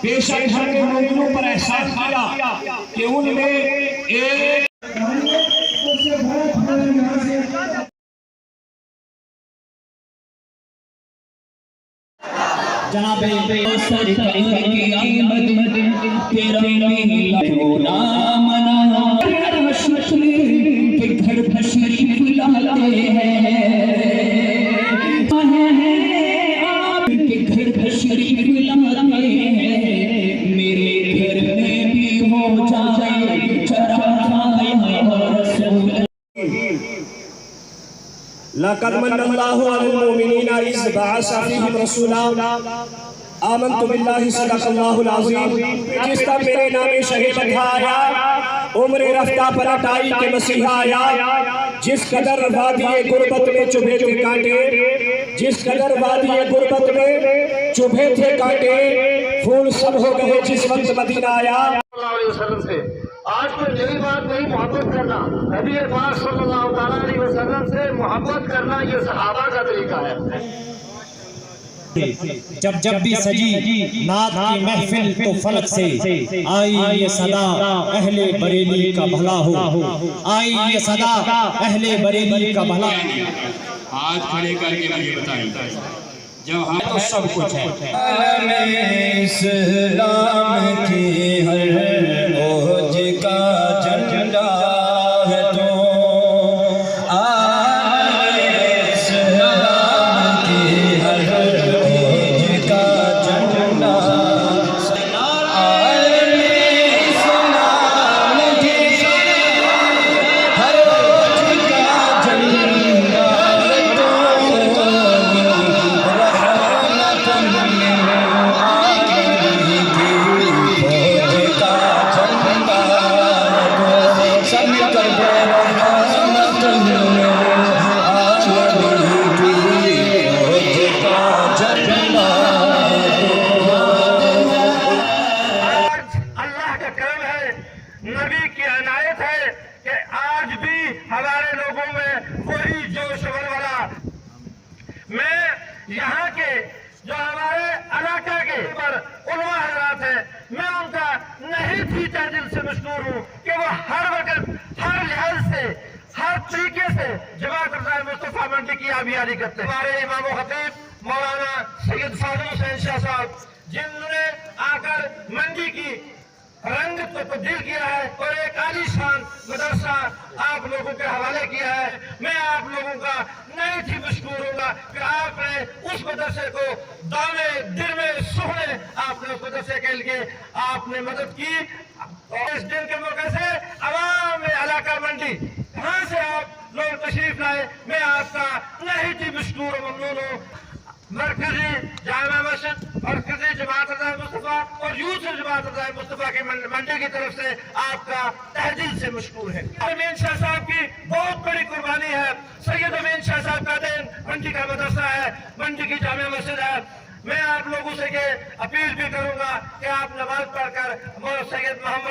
بے شک ہم نے مومنوں پر احسان کیا کہ ان میں ایک جناب سرکار کی آمد تیرا ہونا منا رشت کے گھر بشریف لاتے ہیں آپ کے گھر بشریف لاتے ہیں میرے گھر میں بھی ہو جائے چراغ رسول لقد من اللہ علی المؤمنین اذ بعث فیہم رسولا آمنت باللہ صدق اللہ العظیم جس کا میرے نام شہیدت آیا عمر رفتہ پلٹ آئی کہ مسیحا آیا جس قدر وادی غربت میں چبھے تھے کانٹے جس قدر وادی غربت میں چبھے تھے کانٹے پھول سب ہو گئے جس وقت مدینہ آیا صلی اللہ علیہ وسلم سے آج تو یہی بات نہیں محبت کرنا نبی پاک صلی اللہ علیہ وسلم سے محبت کرنا یہ صحابہ کا طریقہ ہے جب جب بھی سجی نعت کی محفل تو فلک سے آئی یہ صدا اہل بریلی کا بھلا ہو آئی یہ صدا اہل بریلی کا بھلا ہاتھ کھڑے کر کے مجھے بتائیں جب ہم تو سب کچھ ہے عالم اسلام کی ہر اوج کا جھنڈا ہے تو نبی کی عنایت ہے کہ آج بھی ہمارے لوگوں میں وہی جوش و ولولہ میں یہاں کے جو ہمارے علاقہ کے پر علماء حضرات ہیں میں ان کا نہیں تھیتا دل سے مشکور ہوں کہ وہ ہر وقت ہر لحاظ سے ہر طریقے سے جماعت رضائے مصطفیٰ منڈی کی آبیاری کرتے ہیں ہمارے امام و خطیب مولانا سید فاضل حسین شاہ صاحب جنہوں نے آ کر منڈی کی رنگ کو تبدیل کیا ہے اور ایک عالی شان مدرسہ آپ لوگوں کے حوالے کیا ہے میں آپ لوگوں کا نہیں تھی مشکور ہوں گا کہ آپ نے اس مدرسے کو دامے دل میں سہنے آپ نے اس مدرسے کے لیے آپ نے مدد کی اور اس دن کے موقع سے عوام علاقہ منڈی کہاں سے آپ لوگ تشریف لائے میں آپ کا نہیں تھی مشکور و ممنون ہوں مرکزی جامع مسجد مرکزی جماعت رضائے مصطفیٰ اور یوسف جماعت رضائے مصطفیٰ کی منڈی کی طرف سے آپ کا تہ دل سے مشکور ہے امین شاہ صاحب کی بہت بڑی قربانی ہے سید امین شاہ صاحب کا دین منڈی کا مدرسہ ہے منڈی کی جامع مسجد ہے میں آپ لوگوں سے یہ اپیل بھی کروں گا کہ آپ نماز پڑھ کر سید محمد